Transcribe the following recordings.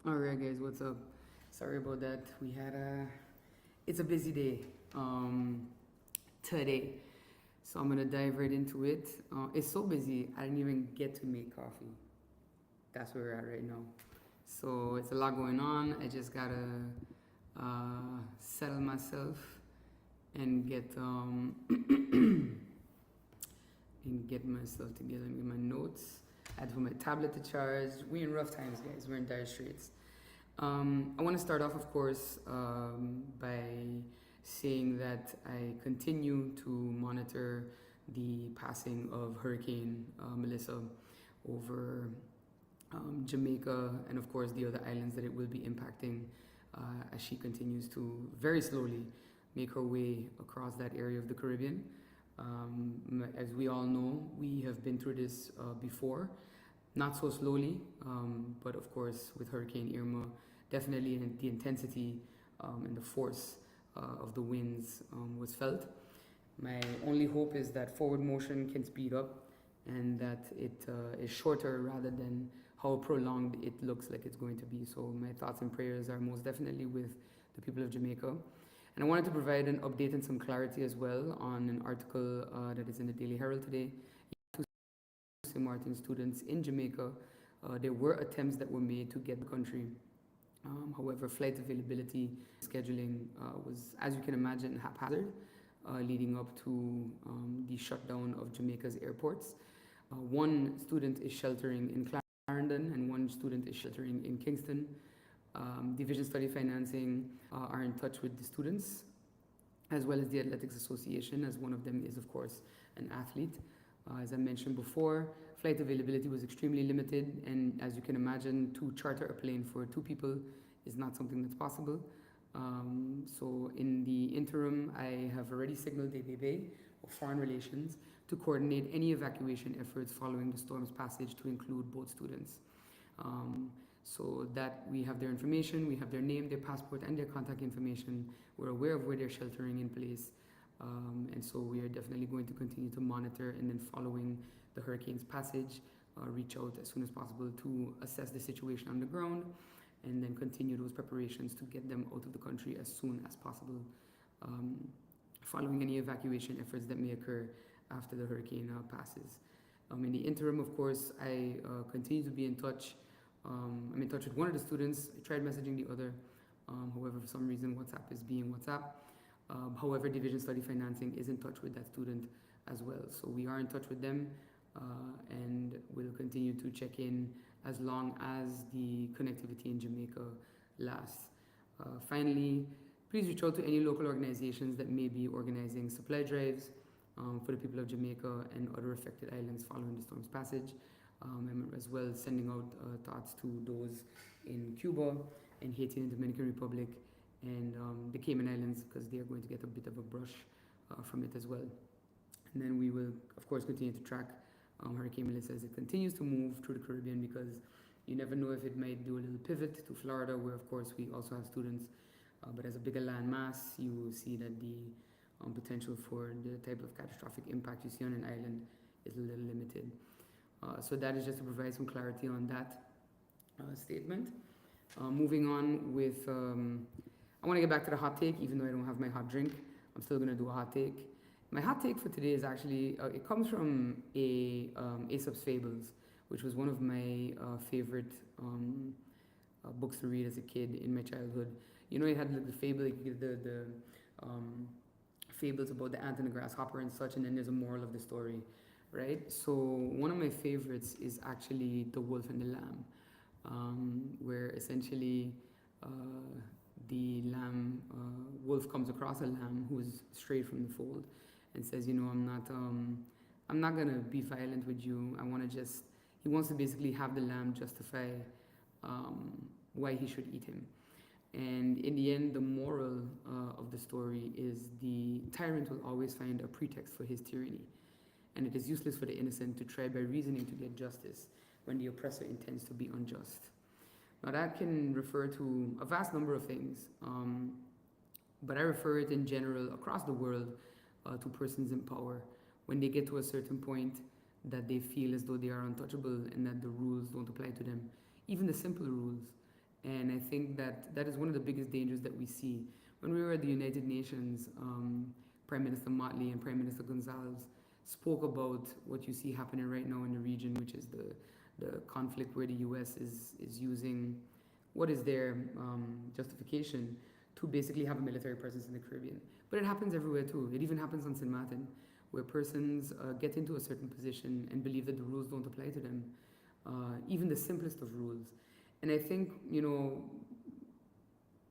Alright guys, what's up? Sorry about that. It's a busy day today. So I'm gonna dive right into it. It's so busy, I didn't even get to make coffee. That's where we're at right now. So it's a lot going on. I just gotta settle myself and get myself together and get my notes. I had to put my tablet to charge. We're in rough times, guys. We're in dire straits. I want to start off, of course, by saying that I continue to monitor the passing of Hurricane Melissa over Jamaica and, of course, the other islands that it will be impacting as she continues to very slowly make her way across that area of the Caribbean. As we all know, we have been through this before, not so slowly, but of course with Hurricane Irma, definitely the intensity and the force of the winds was felt. My only hope is that forward motion can speed up and that it is shorter rather than how prolonged it looks like it's going to be. So my thoughts and prayers are most definitely with the people of Jamaica. And I wanted to provide an update and some clarity as well on an article that is in the Daily Herald today. St. Martin students in Jamaica, there were attempts that were made to get the country. However, flight availability scheduling was, as you can imagine, haphazard, leading up to the shutdown of Jamaica's airports. One student is sheltering in Clarendon and one student is sheltering in Kingston. Division Study Financing are in touch with the students as well as the Athletics Association, as one of them is, of course, an athlete. As I mentioned before, flight availability was extremely limited, and as you can imagine, to charter a plane for two people is not something that's possible. So in the interim, I have already signaled the DBB of Foreign Relations to coordinate any evacuation efforts following the storm's passage to include both students. So that we have their information, we have their name, their passport, and their contact information. We're aware of where they're sheltering in place. And so we are definitely going to continue to monitor, and then following the hurricane's passage, reach out as soon as possible to assess the situation on the ground, and then continue those preparations to get them out of the country as soon as possible, following any evacuation efforts that may occur after the hurricane passes. In the interim, of course, I continue to be in touch. I'm in touch with one of the students. I tried messaging the other. However, for some reason, WhatsApp is being WhatsApp. However, Division Study Financing is in touch with that student as well. So we are in touch with them, and we'll continue to check in as long as the connectivity in Jamaica lasts. Finally, please reach out to any local organizations that may be organizing supply drives for the people of Jamaica and other affected islands following the storm's passage, and as well sending out thoughts to those in Cuba and Haiti and Dominican Republic and the Cayman Islands, because they are going to get a bit of a brush from it as well. And then we will, of course, continue to track Hurricane Melissa as it continues to move through the Caribbean, because you never know if it might do a little pivot to Florida, where, of course, we also have students. But as a bigger land mass, you will see that the potential for the type of catastrophic impact you see on an island is a little limited. So that is just to provide some clarity on that statement. Moving on with... I want to get back to the hot take, even though I don't have my hot drink. I'm still going to do a hot take. My hot take for today is actually, it comes from Aesop's Fables, which was one of my favorite books to read as a kid in my childhood. You know, it had the fable, like the fables about the ant and the grasshopper and such, and then there's a moral of the story, right? So one of my favorites is actually The Wolf and the Lamb, where essentially the lamb, wolf comes across a lamb who is strayed from the fold and says, you know, I'm not gonna be violent with you. He wants to basically have the lamb justify why he should eat him. And in the end, the moral of the story is the tyrant will always find a pretext for his tyranny, and it is useless for the innocent to try by reasoning to get justice when the oppressor intends to be unjust. Now that can refer to a vast number of things, but I refer it in general across the world to persons in power when they get to a certain point that they feel as though they are untouchable and that the rules don't apply to them, even the simple rules. And I think that that is one of the biggest dangers that we see. When we were at the United Nations, Prime Minister Motley and Prime Minister Gonzalez spoke about what you see happening right now in the region, which is the conflict where the US is using what is their justification to basically have a military presence in the Caribbean. But it happens everywhere too. It even happens on St. Martin, where persons get into a certain position and believe that the rules don't apply to them, even the simplest of rules. And I think,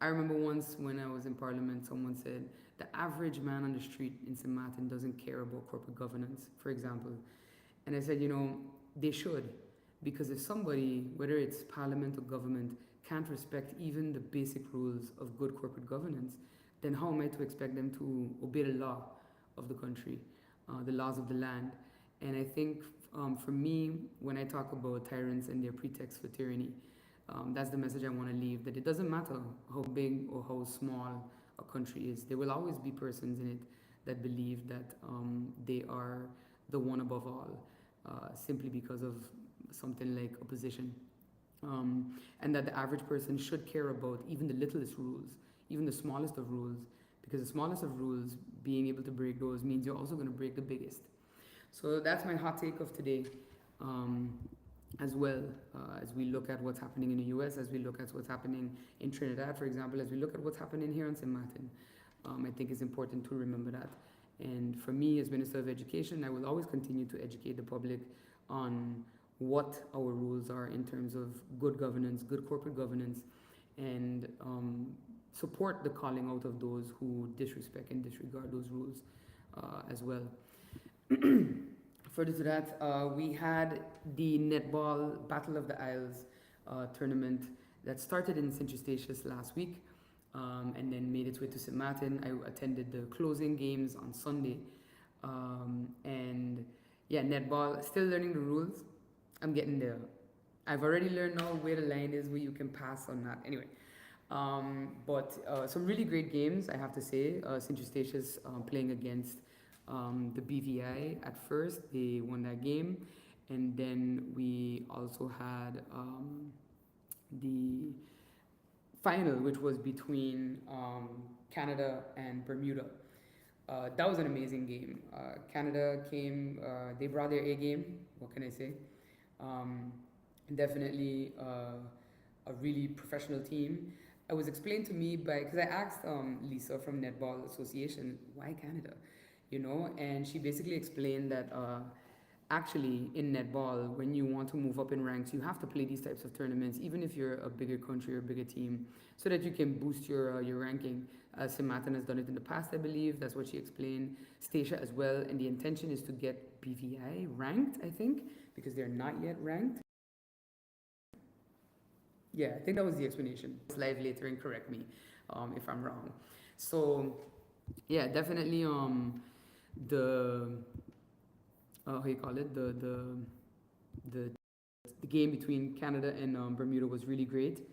I remember once when I was in Parliament, someone said, the average man on the street in St. Martin doesn't care about corporate governance, for example. And I said, they should. Because if somebody, whether it's parliament or government, can't respect even the basic rules of good corporate governance, then how am I to expect them to obey the law of the country, the laws of the land? And I think for me, when I talk about tyrants and their pretext for tyranny, that's the message I want to leave, that it doesn't matter how big or how small a country is. There will always be persons in it that believe that they are the one above all, simply because of something like opposition. And that the average person should care about even the littlest rules, even the smallest of rules, because the smallest of rules, being able to break those means you're also going to break the biggest. So that's my hot take of today, as well, as we look at what's happening in the US, as we look at what's happening in Trinidad, for example, as we look at what's happening here in St. Martin. I think it's important to remember that. And for me, as Minister of Education, I will always continue to educate the public on what our rules are in terms of good governance, good corporate governance, and support the calling out of those who disrespect and disregard those rules as well. Further to that, we had the netball Battle of the Isles tournament that started in St. Eustatius last week, and then made its way to St. Martin. I attended the closing games on Sunday, and yeah, netball, still learning the rules. I'm getting there. I've already learned now where the line is, where you can pass or not. Anyway, but some really great games, I have to say. St. Eustatius playing against the BVI at first. They won that game. And then we also had the final, which was between Canada and Bermuda. That was an amazing game. Canada came, they brought their A game. What can I say? Definitely a really professional team. It was explained to me because I asked Lisa from Netball Association, why Canada? And she basically explained that actually in netball, when you want to move up in ranks, you have to play these types of tournaments, even if you're a bigger country or a bigger team, so that you can boost your ranking. St. Martin has done it in the past, I believe. That's what she explained. Stacia as well, and the intention is to get BVI ranked, I think, because they're not yet ranked. Yeah, I think that was the explanation. Live later and correct me if I'm wrong. So yeah, definitely the how you call it, the game between Canada and Bermuda was really great.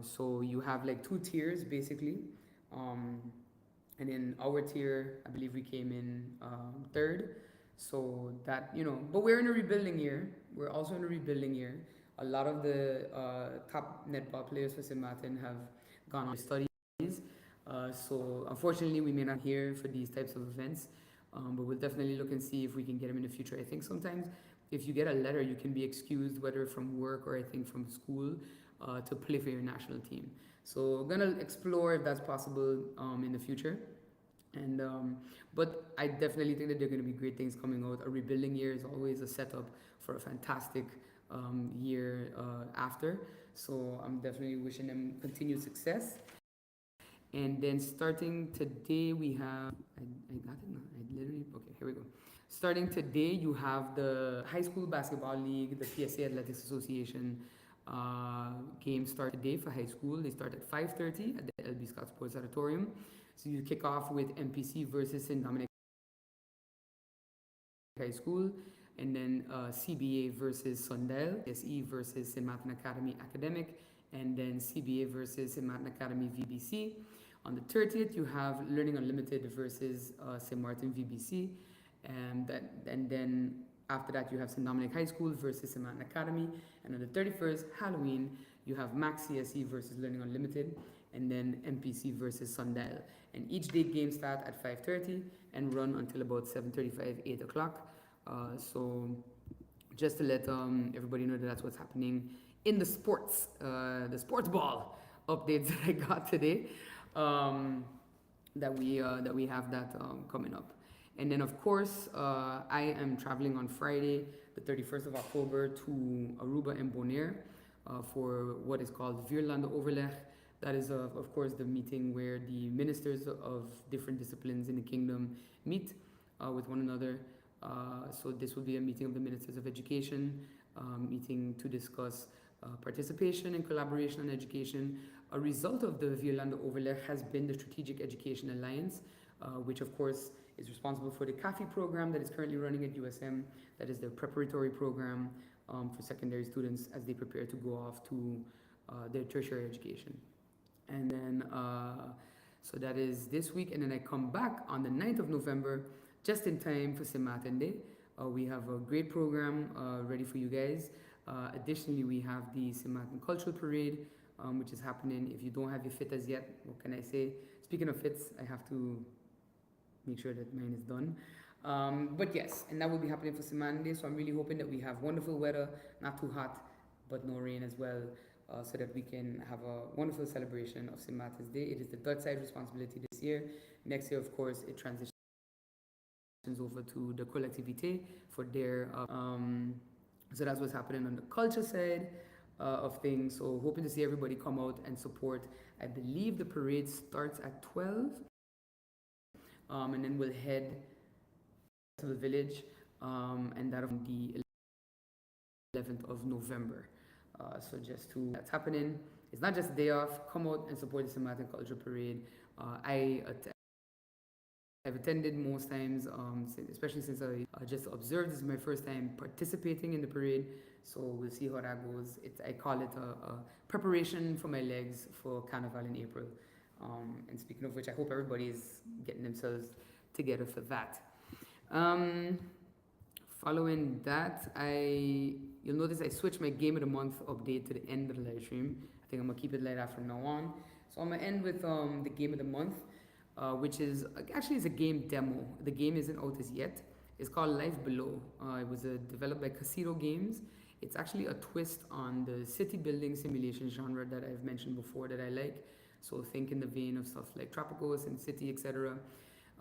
So you have like two tiers basically, and in our tier, I believe we came in third. So that, but we're in a rebuilding year. We're also in a rebuilding year. A lot of the top netball players for St. Martin have gone on to studies. So unfortunately, we may not hear for these types of events, but we'll definitely look and see if we can get them in the future. I think sometimes if you get a letter, you can be excused, whether from work or I think from school, to play for your national team. So we're gonna explore if that's possible in the future. And but I definitely think that there are going to be great things coming out. A rebuilding year is always a setup for a fantastic year after. So I'm definitely wishing them continued success. And then starting today, we have, I got it now, I literally, okay, here we go. Starting today, you have the High School Basketball League, the PSA Athletics Association games start today for high school. They start at 5:30 at the LB Scott Sports Auditorium. So you kick off with MPC versus St. Dominic High School, and then CBA versus Sundial, SE versus St. Martin Academy Academic, and then CBA versus St. Martin Academy VBC. On the 30th, you have Learning Unlimited versus St. Martin VBC, and then after that, you have St. Dominic High School versus St. Martin Academy, and on the 31st, Halloween, You have MECYS versus Learning Unlimited, and then MPC versus Sundial. And each day games start at 5:30 and run until about 7:35, 8 o'clock. So just to let everybody know that that's what's happening in the sports ball updates that I got today. That we have that coming up. And then of course, I am traveling on Friday, the 31st of October, to Aruba and Bonaire for what is called Vierlanden Overleg. That is, of course, the meeting where the ministers of different disciplines in the kingdom meet with one another. So this will be a meeting of the ministers of education, meeting to discuss participation and collaboration on education. A result of the Vierlanden Overleg has been the Strategic Education Alliance, which of course is responsible for the CAFE program that is currently running at USM. That is the preparatory program for secondary students as they prepare to go off to their tertiary education. And then, so that is this week, and then I come back on the 9th of November, just in time for St. Martin Day. We have a great program ready for you guys. Additionally, we have the St. Martin Cultural Parade, which is happening. If you don't have your fit as yet, what can I say? Speaking of fits, I have to make sure that mine is done. But yes, and that will be happening for St. Martin Day, so I'm really hoping that we have wonderful weather, not too hot, but no rain as well, so that we can have a wonderful celebration of St. Martin's Day. It is the Dutch side responsibility this year. Next year, of course, it transitions over to the Collectivité for their so that's what's happening on the culture side of things. So hoping to see everybody come out and support. I believe the parade starts at 12, and then we'll head to the village, and that on the 11th of November. So just to that's happening. It's not just a day off. Come out and support the St. Martin Culture Parade. I've attended most times, especially since I just observed. This is my first time participating in the parade, so we'll see how that goes. I call it a preparation for my legs for Carnival in April. And speaking of which, I hope everybody is getting themselves together for that. Following that, you'll notice I switched my Game of the Month update to the end of the live stream. I think I'm gonna keep it like that from now on. So I'm gonna end with the Game of the Month. Which is actually is a game demo. The game isn't out as yet. It's called Life Below. It was developed by Casino Games. It's actually a twist on the city building simulation genre that I've mentioned before that I like. So think in the vein of stuff like Tropico, SimCity, etc.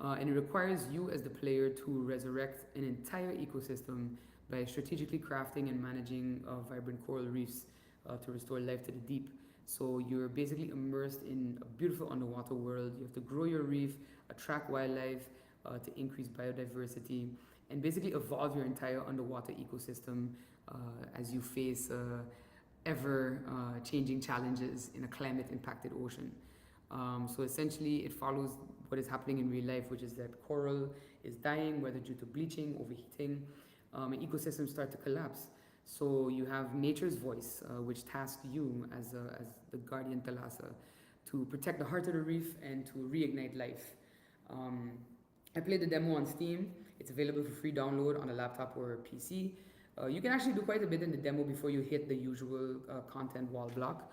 And it requires you as the player to resurrect an entire ecosystem by strategically crafting and managing vibrant coral reefs to restore life to the deep. So you're basically immersed in a beautiful underwater world. You have to grow your reef, attract wildlife to increase biodiversity, and basically evolve your entire underwater ecosystem as you face ever changing challenges in a climate impacted ocean. So essentially it follows what is happening in real life, which is that coral is dying, whether due to bleaching, overheating, and ecosystems start to collapse. So you have nature's voice, which tasks you as the guardian Thalassa to protect the heart of the reef and to reignite life. I played the demo on Steam. It's available for free download on a laptop or a PC. You can actually do quite a bit in the demo before you hit the usual content wall block.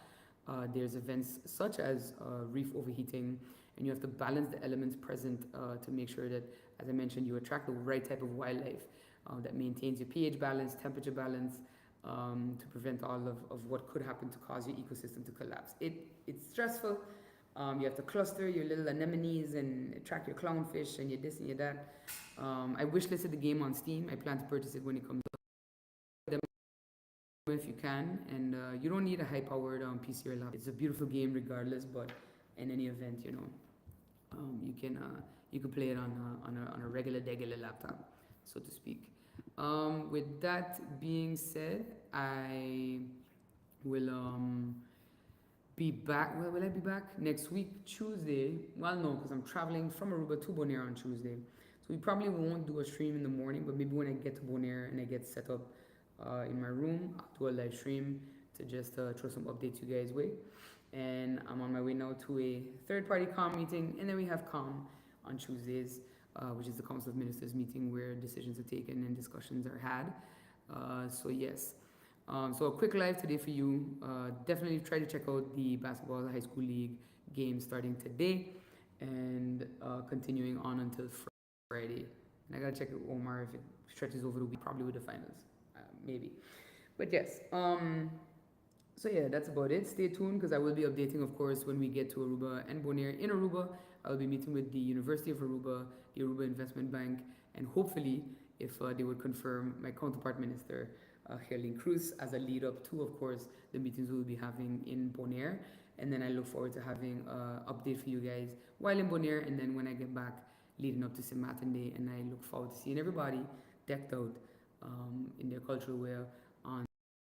There's events such as reef overheating, and you have to balance the elements present to make sure that, as I mentioned, you attract the right type of wildlife. That maintains your pH balance, temperature balance, to prevent all of what could happen to cause your ecosystem to collapse. It's stressful. You have to cluster your little anemones and track your clownfish and your this and your that. I wishlisted the game on Steam. I plan to purchase it when it comes out. If you can, and you don't need a high-powered PC or laptop. It's a beautiful game regardless, but in any event, you know, you can play it on a regular laptop, so to speak. With that being said, I will be back. Well, will I be back next week, Tuesday? Well, no, because I'm traveling from Aruba to Bonaire on Tuesday. So we probably won't do a stream in the morning, but maybe when I get to Bonaire and I get set up in my room, I'll do a live stream to just throw some updates you guys' way. And I'm on my way now to a third-party COM meeting, and then we have COM on Tuesdays, which is the Council of Ministers meeting where decisions are taken and discussions are had. So yes, So a quick live today for you. Definitely try to check out the basketball high school league games starting today and continuing on until Friday. And I gotta check with Omar if it stretches over the week, probably with the finals, maybe. But yes, so yeah, that's about it. Stay tuned because I will be updating, of course, when we get to Aruba and Bonaire. In Aruba, I'll be meeting with the University of Aruba, the Aruba Investment Bank, and hopefully, if they would confirm, my counterpart minister, Herlin Cruz, as a lead up to, of course, the meetings we'll be having in Bonaire. And then I look forward to having an update for you guys while in Bonaire, and then when I get back, leading up to St. Martin Day, and I look forward to seeing everybody decked out in their cultural wear on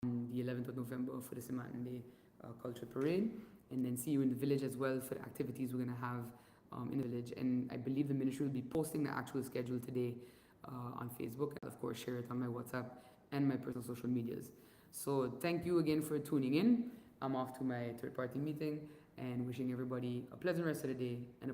the 11th of November for the St. Martin Day Culture Parade, and then see you in the village as well for the activities we're going to have in the village. And I believe the ministry will be posting the actual schedule today on Facebook. I'll, of course, share it on my WhatsApp and my personal social medias. So thank you again for tuning in. I'm off to my third party meeting and wishing everybody a pleasant rest of the day and a